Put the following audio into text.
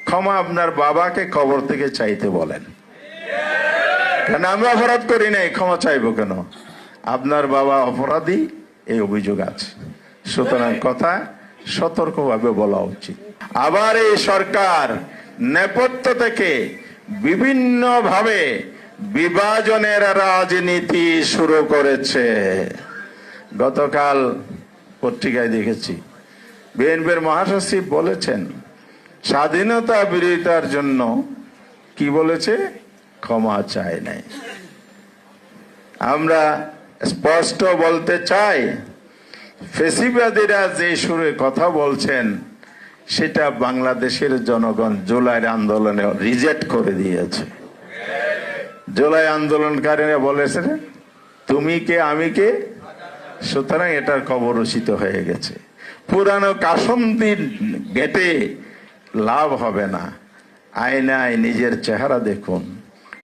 ক্ষমা আপনার বাবাকে কবর থেকে চাইতে বলেন। কেন আমরা অপরাধ করি নাই, ক্ষমা চাইবো কেন? আপনার বাবা অপরাধী, এই অভিযোগ আছে। সুতরাং কথা সতর্কভাবে বলা উচিত। আবার এই সরকার নেপথ্য থেকে বিভিন্ন ভাবে বিভাজনের রাজনীতি শুরু করেছে। গতকাল পত্রিকায় দেখেছি বিএনপির মহাসচিব বলেছেন স্বাধীনতা বিরোধিতার জন্য কি বলেছে, ক্ষমা চায় নাই। আমরা স্পষ্ট বলতে চাই, ফেসিবাদীরা যে সুরে কথা বলছেন সেটা বাংলাদেশের জনগণ জুলাই আন্দোলনে রিজেক্ট করে দিয়েছে। জুলাই আন্দোলনকারীরা বলেছে তুমি কে আমি কে, সুতরাং এটার কবর রচিত হয়ে গেছে। পুরানো কাসন্দির গেটে লাভ হবে না, আয়নায় নিজের চেহারা দেখুন।